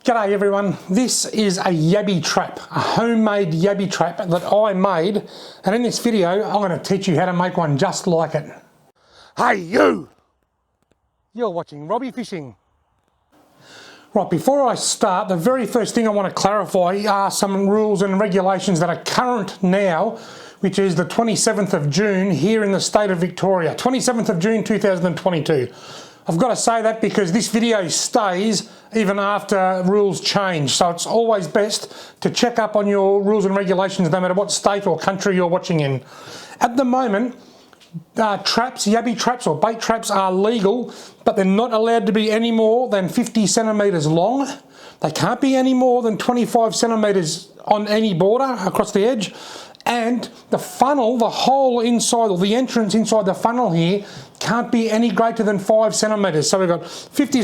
G'day everyone, this is a yabby trap, a homemade yabby trap that I made, and in this video I'm going to teach you how to make one just like it. Hey you! You're watching Robbie Fishing. Right, before I start, the very first thing I want to clarify are some rules and regulations that are current now, which is the 27th of June here in the state of Victoria, 27th of June 2022. I've got to say that because this video stays even after rules change, so it's always best to check up on your rules and regulations no matter what state or country you're watching in. At the moment, traps, yabby traps or bait traps are legal, but they're not allowed to be any more than 50 centimetres long. They can't be any more than 25 centimetres on any border across the edge. And the funnel, the hole inside, or the entrance inside the funnel here, can't be any greater than 5 centimetres. So we've got 50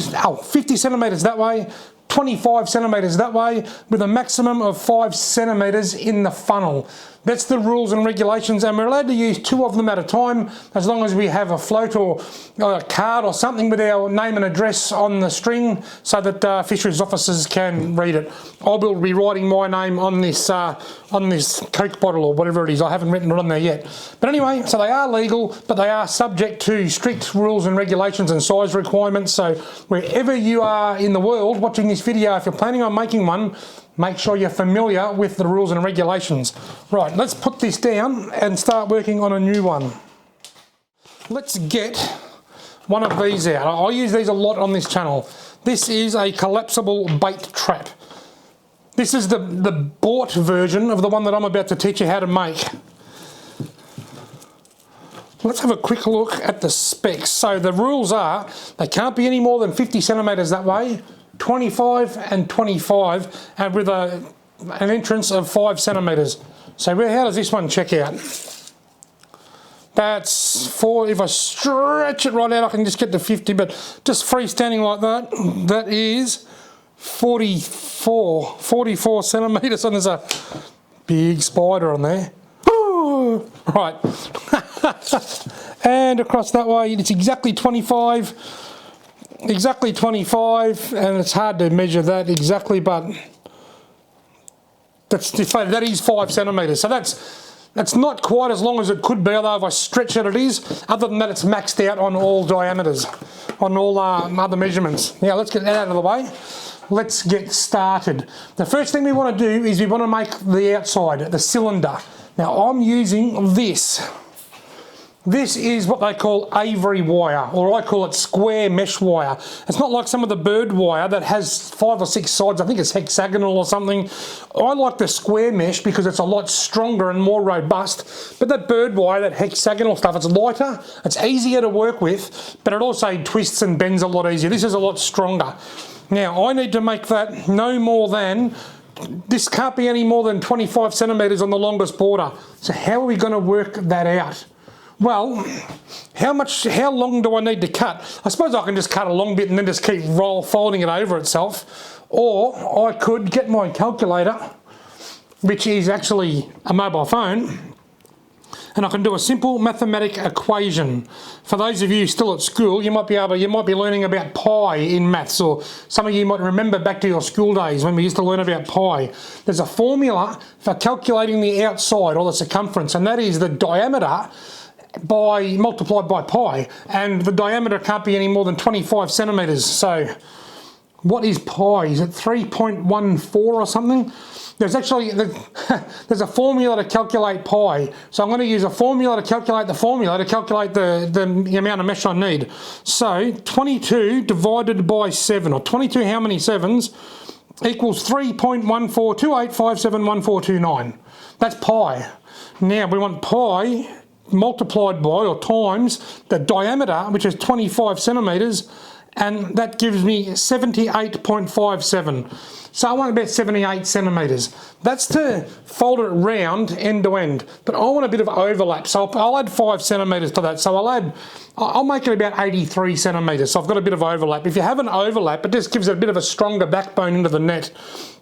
centimetres that way, 25 centimetres that way, with a maximum of 5 centimetres in the funnel. That's the rules and regulations, and we're allowed to use 2 of them at a time as long as we have a float or a card or something with our name and address on the string so that fisheries officers can read it. I will be writing my name on this Coke bottle or whatever it is. I haven't written it on there yet. But anyway, so they are legal, but they are subject to strict rules and regulations and size requirements. So wherever you are in the world watching this video, if you're planning on making one, make sure you're familiar with the rules and regulations. Right, let's put this down and start working on a new one. Let's get one of these out. I use these a lot on this channel. This is a collapsible bait trap. This is the bought version of the one that I'm about to teach you how to make. Let's have a quick look at the specs. So the rules are, they can't be any more than 50 centimetres that way, 25 and 25, and with an entrance of 5 centimetres. So how does this one check out? That's 4, if I stretch it right out I can just get to 50, but just freestanding like that, that is 44 centimetres, and there's a big spider on there. Ooh, right. And across that way it's exactly 25, and it's hard to measure that exactly, but that is 5 centimetres. So that's not quite as long as it could be, although if I stretch it, it is. Other than that, it's maxed out on all diameters, on all other measurements. Now let's get that out of the way. Let's get started. The first thing we want to do is we want to make the outside, the cylinder. Now I'm using this. This is what they call Avery wire, or I call it square mesh wire. It's not like some of the bird wire that has 5 or 6 sides. I think it's hexagonal or something. I like the square mesh because it's a lot stronger and more robust. But that bird wire, that hexagonal stuff, it's lighter, it's easier to work with, but it also twists and bends a lot easier. This is a lot stronger. Now I need to make that no more than, this can't be any more than 25 centimetres on the longest border. So how are we going to work that out? Well, how long do I need to cut? I suppose I can just cut a long bit and then just keep folding it over itself. Or I could get my calculator, which is actually a mobile phone, and I can do a simple mathematic equation. For those of you still at school, you might be learning about pi in maths, or some of you might remember back to your school days when we used to learn about pi. There's a formula for calculating the outside, or the circumference, and that is the diameter multiplied by pi, and the diameter can't be any more than 25 centimetres. So what is pi? Is it 3.14 or something? There's actually there's a formula to calculate pi, so I'm going to use a formula to calculate the formula to calculate the amount of mesh I need. So 22 divided by 7, or 22 how many 7s, equals 3.1428571429. That's pi. Now we want pi multiplied by, or times, the diameter, which is 25 centimetres, and that gives me 78.57. So I want about 78 centimetres. That's to fold it round end to end, but I want a bit of overlap, so I'll add 5 centimetres to that. So I'll make it about 83 centimetres, so I've got a bit of overlap. If you have an overlap, it just gives it a bit of a stronger backbone into the net.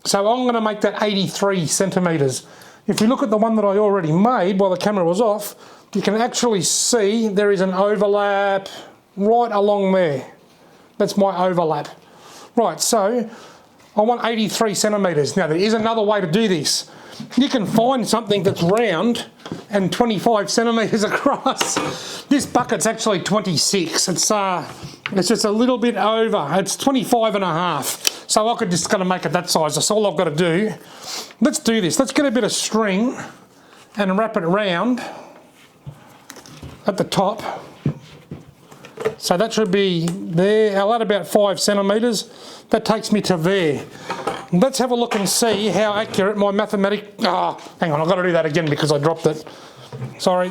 So I'm going to make that 83 centimetres. If we look at the one that I already made while the camera was off, you can actually see there is an overlap right along there. That's my overlap. Right, so I want 83 centimetres. Now there is another way to do this. You can find something that's round and 25 centimetres across. This bucket's actually 26. It's just a little bit over. It's 25 and a half. So I could just kind of make it that size. That's all I've got to do. Let's do this. Let's get a bit of string and wrap it around at the top. So that should be there. I'll add about 5 centimetres. That takes me to there. Let's have a look and see how accurate my mathematic... Oh, hang on, I've got to do that again because I dropped it. Sorry.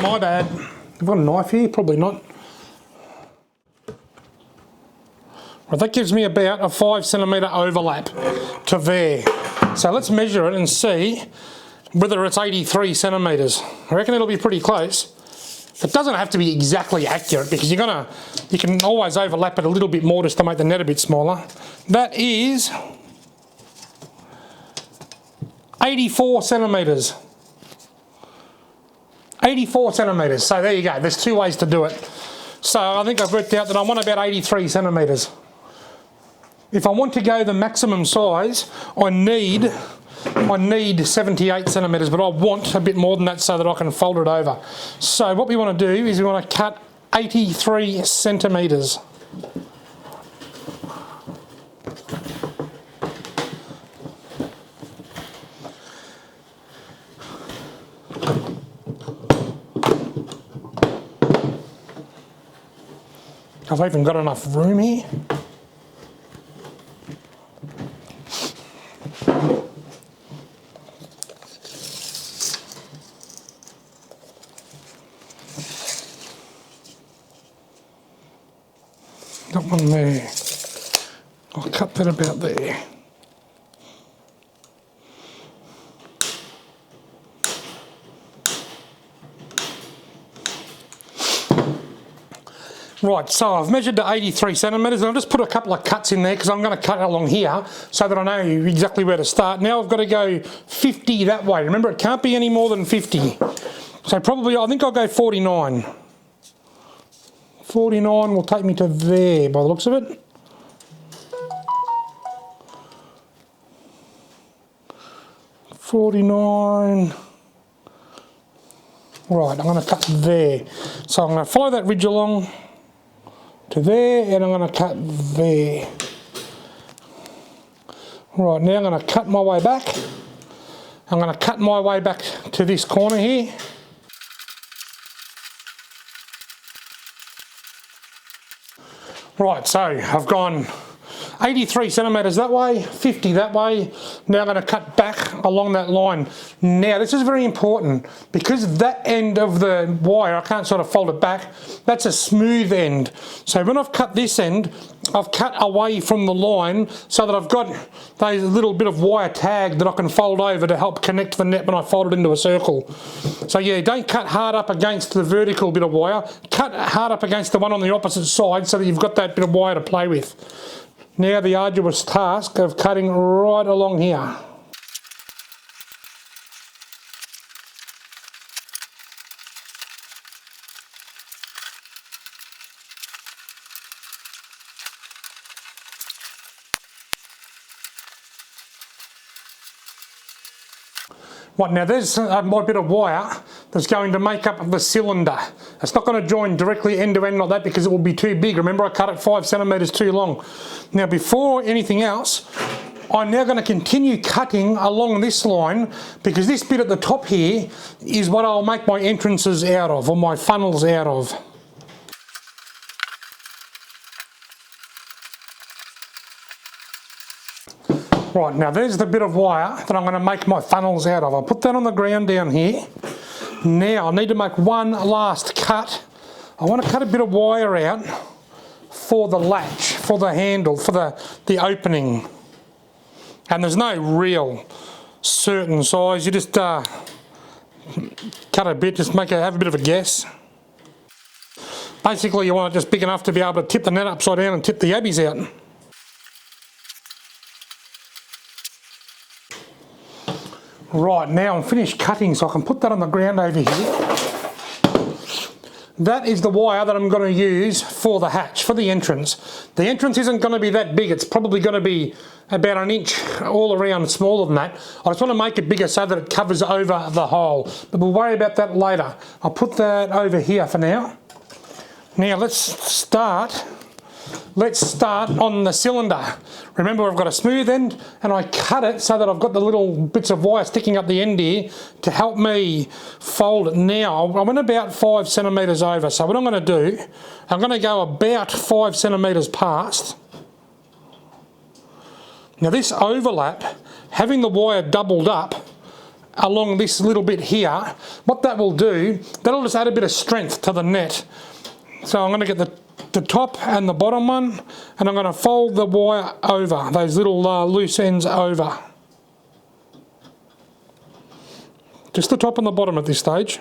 My bad. Have I got a knife here? Probably not. Well, that gives me about a 5 centimetre overlap to there. So let's measure it and see whether it's 83 centimetres. I reckon it'll be pretty close. It doesn't have to be exactly accurate because you can always overlap it a little bit more just to make the net a bit smaller. That is 84 centimetres. 84 centimetres. So there you go. There's 2 ways to do it. So I think I've worked out that I want about 83 centimetres. If I want to go the maximum size, I need 78 centimetres, but I want a bit more than that so that I can fold it over. So what we want to do is we want to cut 83 centimetres. I've even got enough room here. Got one there. I'll cut that about there. Right, so I've measured to 83 centimetres and I'll just put a couple of cuts in there because I'm going to cut along here so that I know exactly where to start. Now I've got to go 50 that way. Remember, it can't be any more than 50. So probably, I think I'll go 49. 49 will take me to there by the looks of it. .49. Right, I'm going to cut there. So I'm going to follow that ridge along to there and I'm going to cut there. Right, now I'm going to cut my way back. I'm going to cut my way back to this corner here. Right, so I've gone 83 centimetres that way, 50 that way. Now I'm going to cut back along that line. Now this is very important because that end of the wire, I can't sort of fold it back, that's a smooth end. So when I've cut this end, I've cut away from the line so that I've got those little bit of wire tag that I can fold over to help connect the net when I fold it into a circle. So yeah, don't cut hard up against the vertical bit of wire, cut hard up against the one on the opposite side so that you've got that bit of wire to play with. Now the arduous task of cutting right along here. Right, now there's my bit of wire that's going to make up the cylinder. It's not going to join directly end to end like that because it will be too big. Remember, I cut it 5 centimetres too long. Now before anything else, I'm now going to continue cutting along this line because this bit at the top here is what I'll make my entrances out of, or my funnels out of. Right, now there's the bit of wire that I'm going to make my funnels out of. I'll put that on the ground down here. Now I need to make one last cut. I want to cut a bit of wire out for the latch, for the handle, for the opening. And there's no real certain size. You just cut a bit, just have a bit of a guess. Basically you want it just big enough to be able to tip the net upside down and tip the yabbies out. Right, now I'm finished cutting so I can put that on the ground over here. that is the wire that I'm going to use for the hatch, for the entrance. The entrance isn't going to be that big, it's probably going to be about an inch all around, smaller than that. I just want to make it bigger so that it covers over the hole, but we'll worry about that later. I'll put that over here for now. Now let's start on the cylinder. Remember, I've got a smooth end and I cut it so that I've got the little bits of wire sticking up the end here to help me fold it. Now, I went about 5 centimetres over, so what I'm going to do, I'm going to go about 5 centimetres past. Now this overlap, having the wire doubled up along this little bit here, what that will do, that'll just add a bit of strength to the net. So I'm going to get the top and the bottom one, and I'm going to fold the wire over, those little loose ends over. Just the top and the bottom at this stage.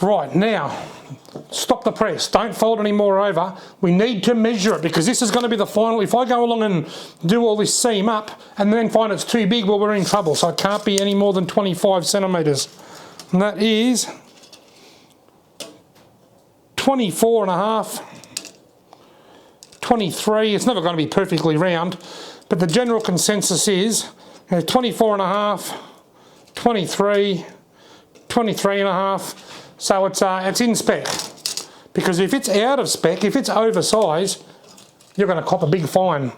Right, now, stop the press, don't fold any more over. We need to measure it because this is going to be the final. If I go along and do all this seam up and then find it's too big, well, we're in trouble. So it can't be any more than 25 centimetres. And that is 24 and a half, 23. It's never going to be perfectly round, but the general consensus is 24 and a half, 23, 23 and a half. So it's in spec, because if it's out of spec, if it's oversized, you're going to cop a big fine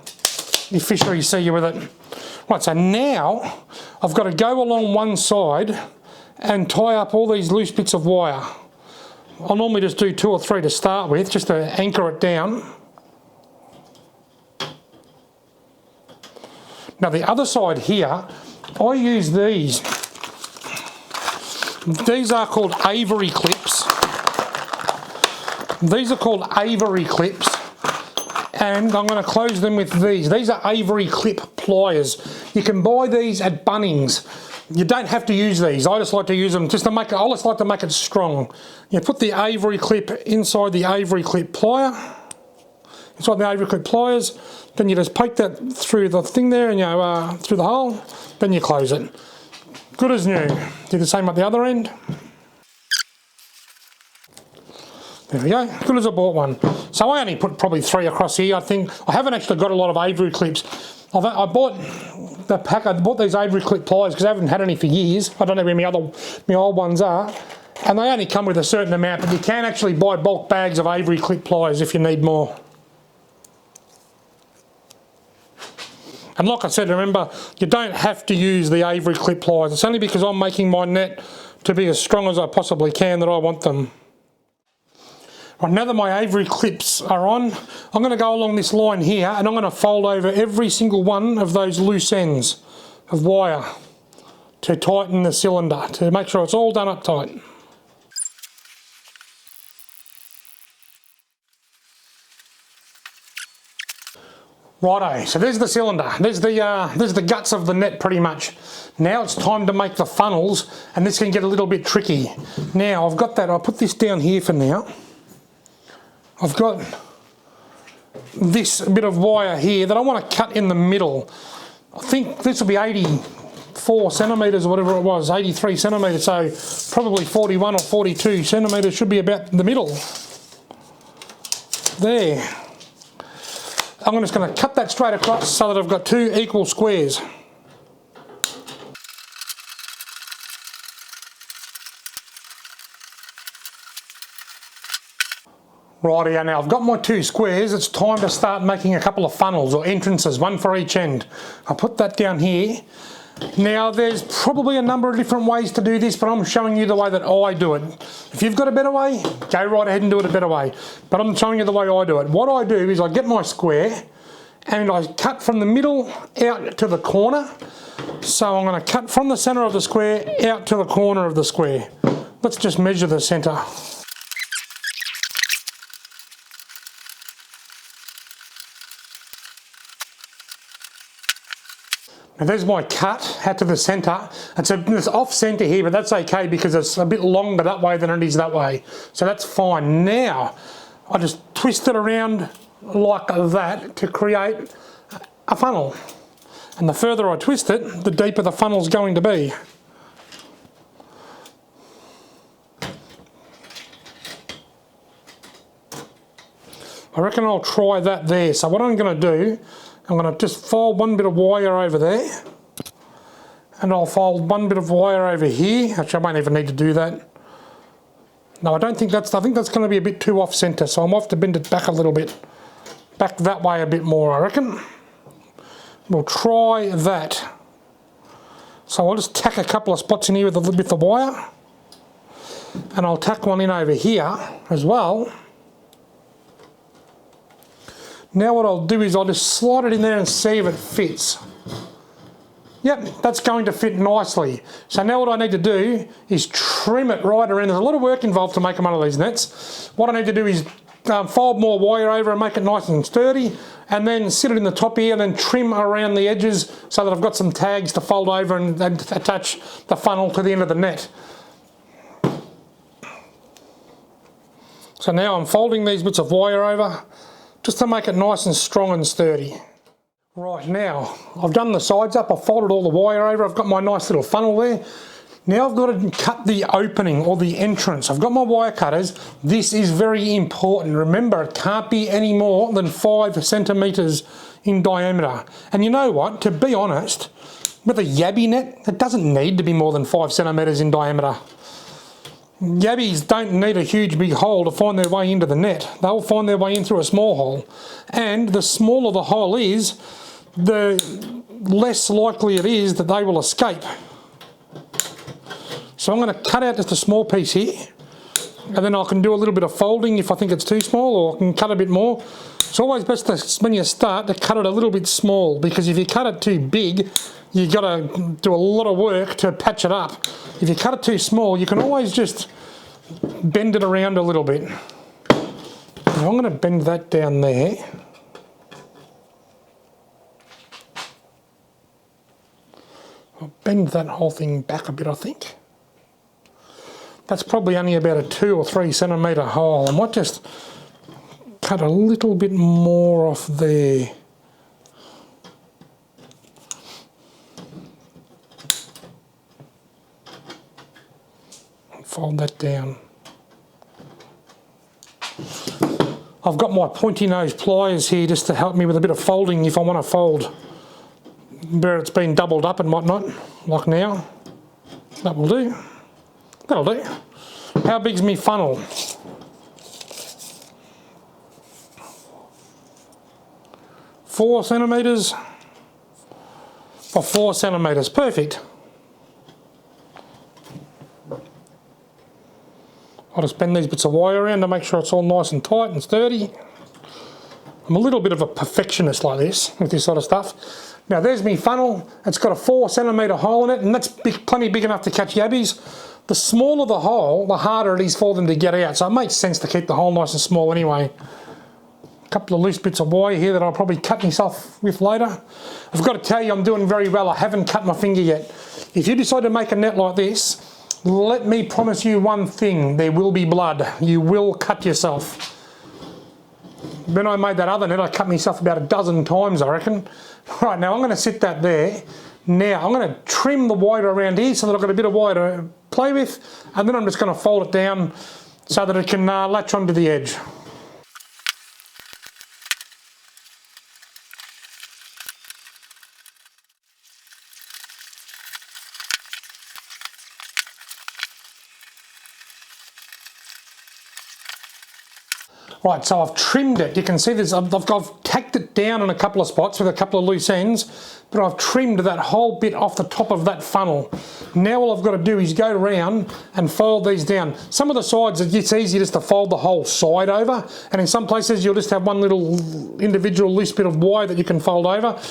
if fisheries see you with it. Right, so now I've got to go along one side and tie up all these loose bits of wire. I'll normally just do 2 or 3 to start with, just to anchor it down. Now the other side here, I use these. These are called Avery clips. These are called Avery clips, and I'm going to close them with these. These are Avery clip pliers. You can buy these at Bunnings. You don't have to use these. I just like to use them just to make it, I just like to make it strong. You put the Avery clip inside the Avery clip plier, inside the Avery clip pliers, then you just poke that through the thing there and you through the hole, then you close it. Good as new. Do the same at the other end. There we go, good as I bought one. So I only put probably 3 across here, I think. I haven't actually got a lot of Avery clips. I bought the pack, I bought these Avery clip pliers because I haven't had any for years. I don't know where my old ones are. And they only come with a certain amount, but you can actually buy bulk bags of Avery clip pliers if you need more. And like I said, remember, you don't have to use the Avery clip pliers. It's only because I'm making my net to be as strong as I possibly can that I want them. Right, now that my Avery clips are on, I'm going to go along this line here and I'm going to fold over every single one of those loose ends of wire to tighten the cylinder, to make sure it's all done up tight. Righto, so there's the cylinder, there's the guts of the net pretty much. Now it's time to make the funnels, and this can get a little bit tricky. Now I've got that, I'll put this down here for now. I've got this bit of wire here that I want to cut in the middle. I think this will be 84 centimetres or whatever it was, 83 centimetres, so probably 41 or 42 centimetres should be about the middle. There. I'm just going to cut that straight across so that I've got 2 equal squares. Rightio, now I've got my 2 squares, it's time to start making a couple of funnels or entrances, one for each end. I'll put that down here. Now there's probably a number of different ways to do this, but I'm showing you the way that I do it. If you've got a better way, go right ahead and do it a better way. But I'm showing you the way I do it. What I do is I get my square and I cut from the middle out to the corner. So I'm going to cut from the centre of the square out to the corner of the square. Let's just measure the centre. Now there's my cut out to the centre. It's off centre here, but that's okay because it's a bit longer that way than it is that way. So that's fine. Now, I just twist it around like that to create a funnel. And the further I twist it, the deeper the funnel's going to be. I reckon I'll try that there. So what I'm going to do, I'm going to just fold one bit of wire over there. And I'll fold one bit of wire over here. Actually, I won't even need to do that. No, I think that's going to be a bit too off centre, so I'm off to bend it back a little bit. Back that way a bit more, I reckon. We'll try that. So I'll just tack a couple of spots in here with the wire. And I'll tack one in over here as well. Now what I'll do is I'll just slide it in there and see if it fits. Yep, that's going to fit nicely. So now what I need to do is trim it right around. There's a lot of work involved to make one of these nets. What I need to do is fold more wire over and make it nice and sturdy, and then sit it in the top here and then trim around the edges so that I've got some tags to fold over and attach the funnel to the end of the net. So now I'm folding these bits of wire over just to make it nice and strong and sturdy. Right, now I've done the sides up, I've folded all the wire over, I've got my nice little funnel there. Now I've got to cut the opening or the entrance. I've got my wire cutters. This is very important. Remember, it can't be any more than 5 centimetres in diameter. And you know what, to be honest, with a yabby net, it doesn't need to be more than 5 centimetres in diameter. Yabbies don't need a huge big hole to find their way into the net. They'll find their way in through a small hole. And the smaller the hole is, the less likely it is that they will escape. So I'm going to cut out just a small piece here, and then I can do a little bit of folding if I think it's too small, or I can cut a bit more. It's always best to, when you start, to cut it a little bit small, because if you cut it too big, you've got to do a lot of work to patch it up. If you cut it too small, you can always just bend it around a little bit. Now I'm going to bend that down there. I'll bend that whole thing back a bit, I think. That's probably only about a 2 or 3 centimetre hole. I might just cut a little bit more off there. Fold that down. I've got my pointy nose pliers here just to help me with a bit of folding if I want to fold where it's been doubled up and whatnot, like now. That will do. That'll do. How big's me funnel? Four centimetres or 4 centimetres, perfect. I'll just bend these bits of wire around to make sure it's all nice and tight and sturdy. I'm a little bit of a perfectionist like this, with this sort of stuff. Now there's me funnel. It's got a 4 centimetre hole in it, and that's plenty big enough to catch yabbies. The smaller the hole, the harder it is for them to get out, so it makes sense to keep the hole nice and small anyway. A couple of loose bits of wire here that I'll probably cut myself with later. I've got to tell you, I'm doing very well. I haven't cut my finger yet. If you decide to make a net like this, let me promise you one thing, there will be blood. You will cut yourself. When I made that other net, I cut myself about a dozen times, I reckon. Right, now I'm going to sit that there. Now I'm going to trim the wire around here so that I've got a bit of wire to play with, and then I'm just going to fold it down so that it can latch onto the edge. Right, so I've trimmed it. You can see this, I've tacked it down in a couple of spots with a couple of loose ends, but I've trimmed that whole bit off the top of that funnel. Now all I've got to do is go around and fold these down. Some of the sides, it's easy just to fold the whole side over, and in some places you'll just have one little individual loose bit of wire that you can fold over.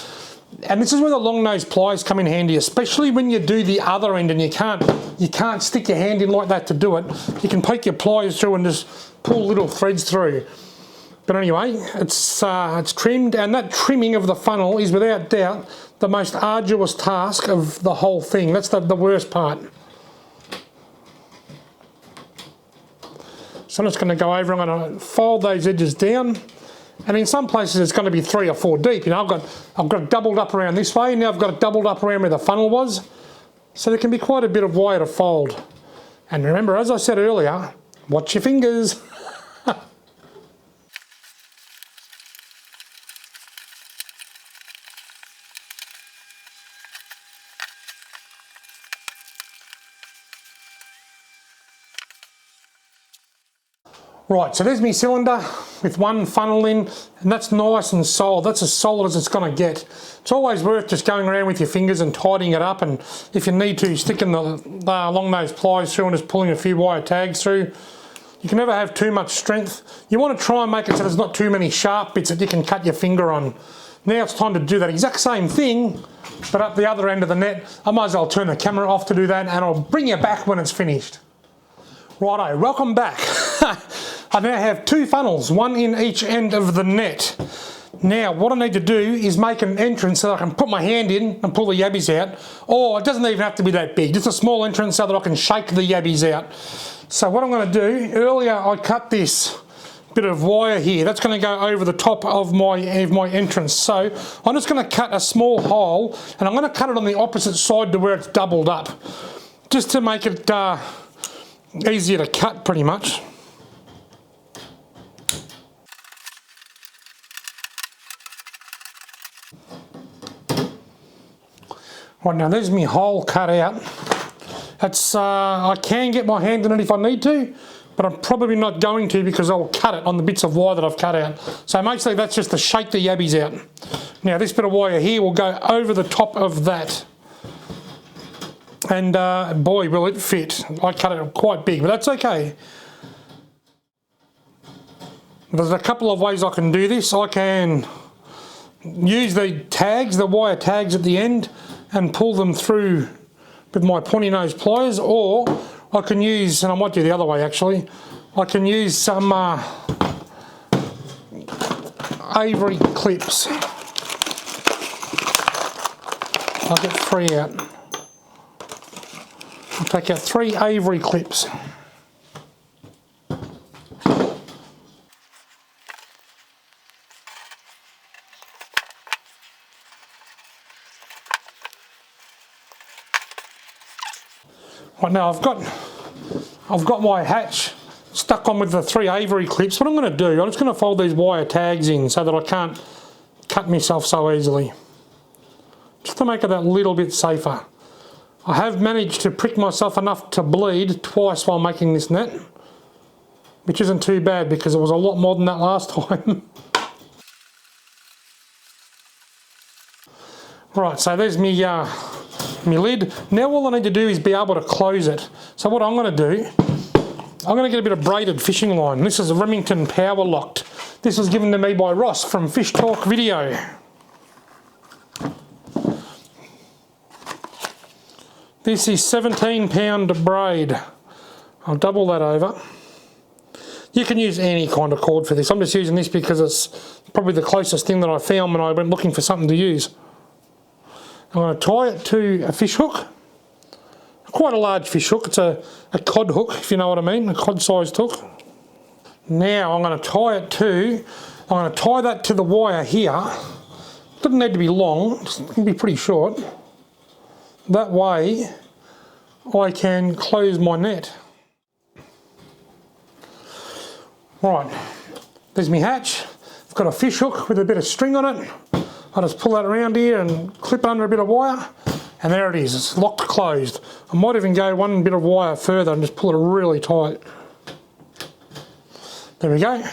And this is where the long nose pliers come in handy, especially when you do the other end and you can't stick your hand in like that to do it. You can poke your pliers through and just pull little threads through. But anyway, it's trimmed, and that trimming of the funnel is without doubt the most arduous task of the whole thing. That's the worst part. So I'm just going to go over, I'm going to fold those edges down, And in some places it's going to be 3 or 4 deep. You know, I've got it doubled up around this way, now I've got it doubled up around where the funnel was. So there can be quite a bit of wire to fold. And remember, as I said earlier, watch your fingers. Right, so there's my cylinder with one funnel in, and that's nice and solid. That's as solid as it's going to get. It's always worth just going around with your fingers and tidying it up, and if you need to, sticking along those plies through and just pulling a few wire tags through. You can never have too much strength. You want to try and make it so there's not too many sharp bits that you can cut your finger on. Now it's time to do that exact same thing, but up the other end of the net. I might as well turn the camera off to do that, and I'll bring you back when it's finished. Righto, welcome back. I now have 2 funnels, one in each end of the net. Now what I need to do is make an entrance so that I can put my hand in and pull the yabbies out, or it doesn't even have to be that big, just a small entrance so that I can shake the yabbies out. So what I'm going to do, earlier I cut this bit of wire here, that's going to go over the top of my entrance. So I'm just going to cut a small hole, and I'm going to cut it on the opposite side to where it's doubled up, just to make it easier to cut pretty much. Right, now there's my hole cut out. That's I can get my hand in it if I need to, but I'm probably not going to because I'll cut it on the bits of wire that I've cut out. So mostly that's just to shake the yabbies out. Now this bit of wire here will go over the top of that. And boy will it fit. I cut it quite big, but that's okay. There's a couple of ways I can do this. I can use the tags, the wire tags at the end, and pull them through with my pointy nose pliers, or I can use, and I might do the other way actually, I can use some Avery clips. I'll get 3 out. I'll take out 3 Avery clips. Right, now I've got my hatch stuck on with the 3 Avery clips. What I'm going to do, I'm just going to fold these wire tags in so that I can't cut myself so easily, just to make it that little bit safer. I have managed to prick myself enough to bleed twice while making this net, which isn't too bad because it was a lot more than that last time. Right, so there's me lid. Now all I need to do is be able to close it. So what I'm going to do, I'm going to get a bit of braided fishing line. This is a Remington Power Locked. This was given to me by Ross from Fish Talk Video. This is 17-pound braid. I'll double that over. You can use any kind of cord for this. I'm just using this because it's probably the closest thing that I found when I went looking for something to use. I'm going to tie it to a fish hook, quite a large fish hook. It's a cod hook, if you know what I mean, a cod-sized hook. Now I'm going to tie that to the wire here. Doesn't need to be long, it can be pretty short. That way I can close my net. Right, there's my hatch. I've got a fish hook with a bit of string on it. I'll just pull that around here and clip it under a bit of wire, and there it is, it's locked closed. I might even go one bit of wire further and just pull it really tight. There we go.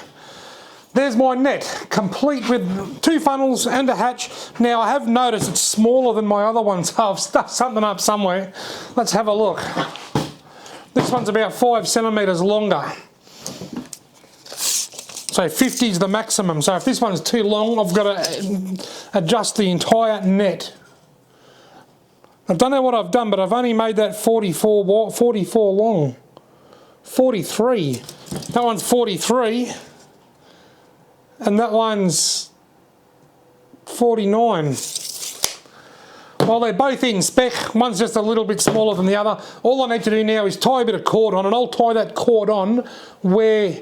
There's my net, complete with 2 funnels and a hatch. Now I have noticed it's smaller than my other ones, so I've stuffed something up somewhere. Let's have a look. This one's about 5 centimetres longer. So 50 is the maximum, so if this one's too long, I've got to adjust the entire net. I don't know what I've done, but I've only made that 44 long. 43. That one's 43. And that one's 49. Well, they're both in spec. One's just a little bit smaller than the other. All I need to do now is tie a bit of cord on, and I'll tie that cord on where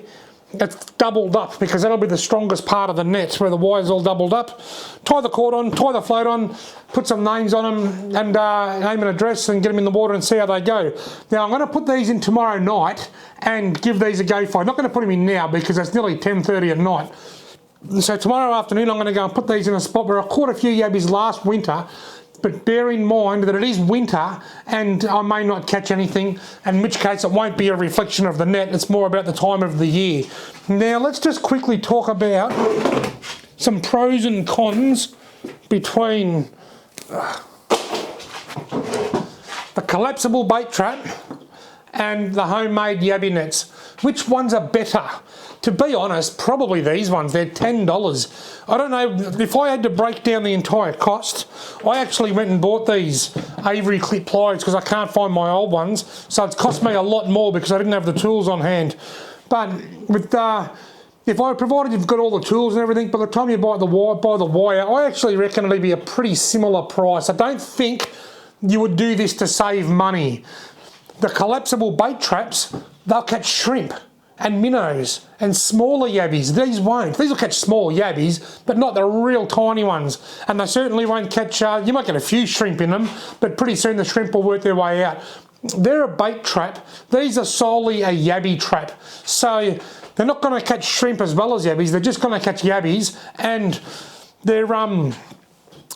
it's doubled up, because that'll be the strongest part of the net, where the wire's all doubled up. Tie the cord on, tie the float on, put some names on them, and name and address, and get them in the water and see how they go. Now I'm going to put these in tomorrow night and give these a go for. I'm not going to put them in now because it's nearly 10:30 at night. So tomorrow afternoon I'm going to go and put these in a spot where I caught a few yabbies last winter. But bear in mind that it is winter and I may not catch anything, in which case it won't be a reflection of the net, it's more about the time of the year. Now let's just quickly talk about some pros and cons between the collapsible bait trap and the homemade yabby nets. Which ones are better? To be honest, probably these ones. They're $10. I don't know, if I had to break down the entire cost, I actually went and bought these Avery clip pliers because I can't find my old ones, so it's cost me a lot more because I didn't have the tools on hand. But with if I provided you've got all the tools and everything, by the time you buy the wire, I actually reckon it'd be a pretty similar price. I don't think you would do this to save money. The collapsible bait traps, they'll catch shrimp and minnows and smaller yabbies. These won't. These will catch small yabbies, but not the real tiny ones. And they certainly won't catch, you might get a few shrimp in them, but pretty soon the shrimp will work their way out. They're a bait trap. These are solely a yabby trap. So they're not going to catch shrimp as well as yabbies. They're just going to catch yabbies, and they're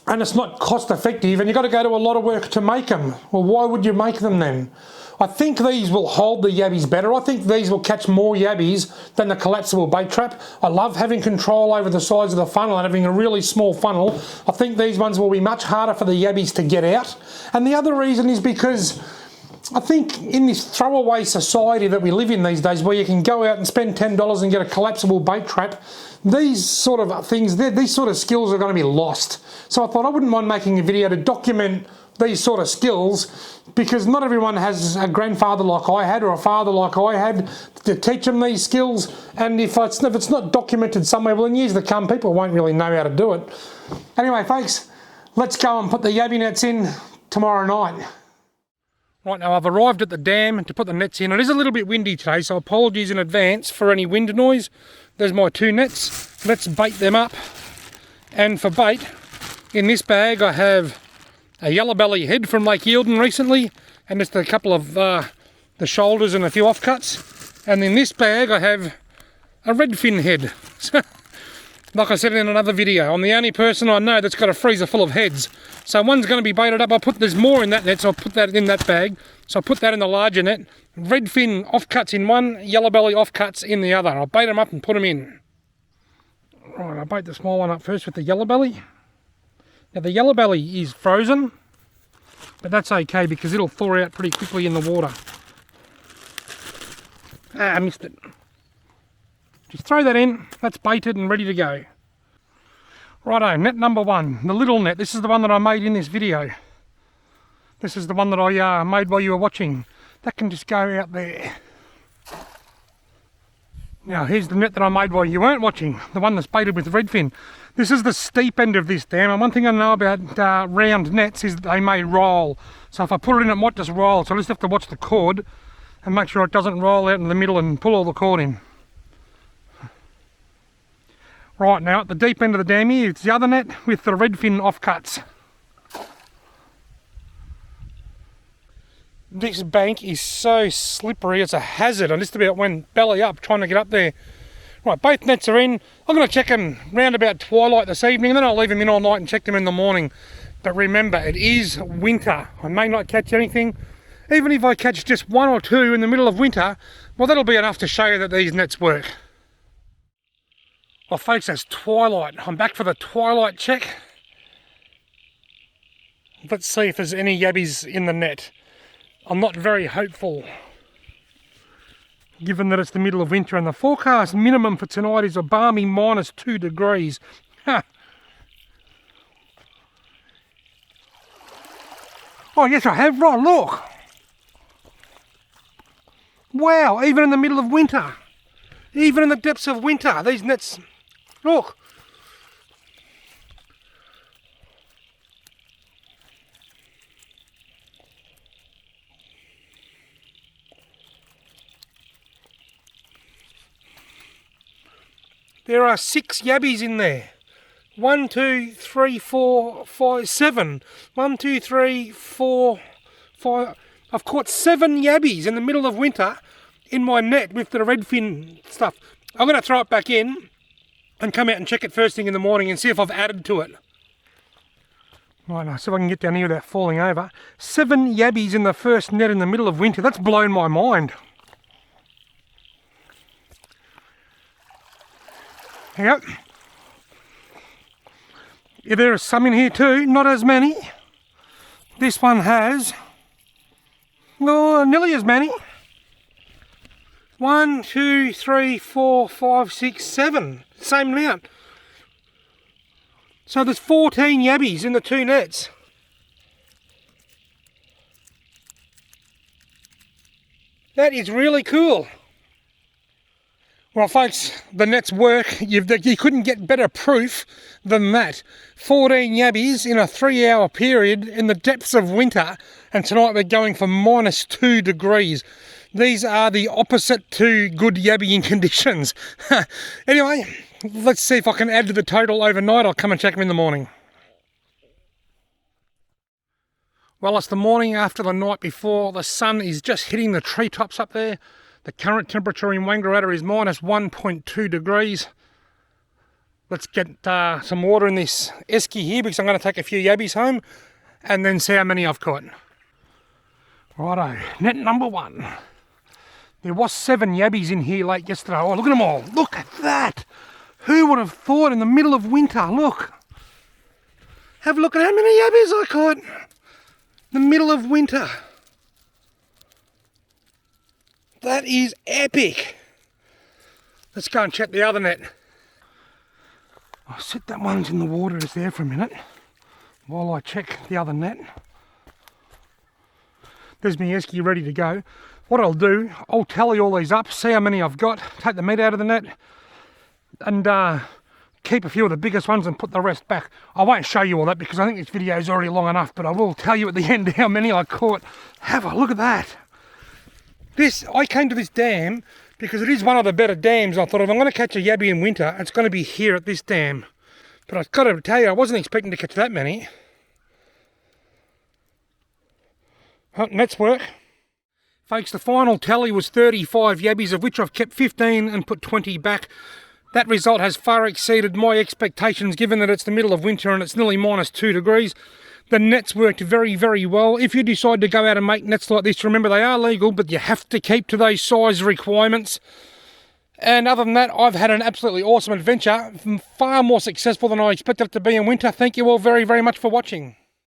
and it's not cost effective, and you've got to go to a lot of work to make them. Well, why would you make them then? I think these will hold the yabbies better. I think these will catch more yabbies than the collapsible bait trap. I love having control over the size of the funnel and having a really small funnel. I think these ones will be much harder for the yabbies to get out. And the other reason is because I think in this throwaway society that we live in these days, where you can go out and spend $10 and get a collapsible bait trap, these sort of things, these sort of skills are going to be lost. So I thought I wouldn't mind making a video to document these sort of skills, because not everyone has a grandfather like I had, or a father like I had, to teach them these skills. And if it's not documented somewhere, well, in years to come, people won't really know how to do it. Anyway, folks, let's go and put the yabby nets in tomorrow night. Right, now I've arrived at the dam to put the nets in. It is a little bit windy today, so apologies in advance for any wind noise. There's my two nets. Let's bait them up. And for bait, in this bag I have a yellow belly head from Lake Eildon recently, and just a couple of the shoulders and a few offcuts. And in this bag I have a redfin head. Like I said in another video, I'm the only person I know that's got a freezer full of heads. So one's going to be baited up. There's more in that net, so I'll put that in that bag. So I'll put that in the larger net. Redfin offcuts in one, yellow belly offcuts in the other. I'll bait them up and put them in. Right, I'll bait the small one up first with the yellow belly. Now the yellow belly is frozen, but that's okay because it'll thaw out pretty quickly in the water. I missed it. Just throw that in, that's baited and ready to go. Righto, net number one, the little net. This is the one that I made in this video. This is the one that I made while you were watching. That can just go out there. Now here's the net that I made while you weren't watching, the one that's baited with redfin. This is the steep end of this dam, and one thing I know about round nets is that they may roll. So if I put it in, it might just roll, so I just have to watch the cord and make sure it doesn't roll out in the middle and pull all the cord in. Right, now at the deep end of the dam here, it's the other net with the redfin offcuts. This bank is so slippery, it's a hazard. I just about went belly up trying to get up there. Right, both nets are in. I'm going to check them round about twilight this evening, and then I'll leave them in all night and check them in the morning. But remember, it is winter. I may not catch anything. Even if I catch just one or two in the middle of winter, well, that'll be enough to show you that these nets work. Well, folks, that's twilight. I'm back for the twilight check. Let's see if there's any yabbies in the net. I'm not very hopeful, given that it's the middle of winter, and the forecast minimum for tonight is a balmy -2 degrees. Huh. Oh yes, I have. Right, look. Wow, even in the middle of winter, even in the depths of winter, these nets, look. There are 6 yabbies in there. 1, 2, 3, 4, 5, 7. 1, 2, 3, 4, 5. I've caught 7 yabbies in the middle of winter in my net with the redfin stuff. I'm going to throw it back in and come out and check it first thing in the morning and see if I've added to it. Right, now see if I can get down here without falling over. 7 yabbies in the first net in the middle of winter. That's blown my mind. Yep. Yeah, there are some in here too, not as many. This one has, nearly as many. 1, 2, 3, 4, 5, 6, 7. Same amount. So there's 14 yabbies in the 2 nets. That is really cool. Well folks, the nets work. You couldn't get better proof than that. 14 yabbies in a 3-hour period in the depths of winter, and tonight we're going for -2 degrees. These are the opposite to good yabbying conditions. Anyway, let's see if I can add to the total overnight. I'll come and check them in the morning. Well, it's the morning after the night before. The sun is just hitting the treetops up there. The current temperature in Wangaratta is -1.2 degrees. Let's get some water in this esky here because I'm going to take a few yabbies home and then see how many I've caught. Righto, net number 1. There was 7 yabbies in here late yesterday. Oh, look at them all. Look at that. Who would have thought in the middle of winter? Look. Have a look at how many yabbies I caught. In the middle of winter. That is epic. Let's go and check the other net. I'll sit that one's in the water is there for a minute while I check the other net. There's my esky ready to go. What I'll do, I'll tally all these up, see how many I've got, take the meat out of the net, and keep a few of the biggest ones and put the rest back. I won't show you all that because I think this video is already long enough, but I will tell you at the end how many I caught. Have a look at that. I came to this dam because it is one of the better dams. I thought if I'm going to catch a yabby in winter, it's going to be here at this dam. But I've got to tell you, I wasn't expecting to catch that many. Oh, nets work. Folks, the final tally was 35 yabbies, of which I've kept 15 and put 20 back. That result has far exceeded my expectations, given that it's the middle of winter and it's nearly -2 degrees. The nets worked very, very well. If you decide to go out and make nets like this, remember they are legal, but you have to keep to those size requirements. And other than that, I've had an absolutely awesome adventure, far more successful than I expected it to be in winter. Thank you all very, very much for watching.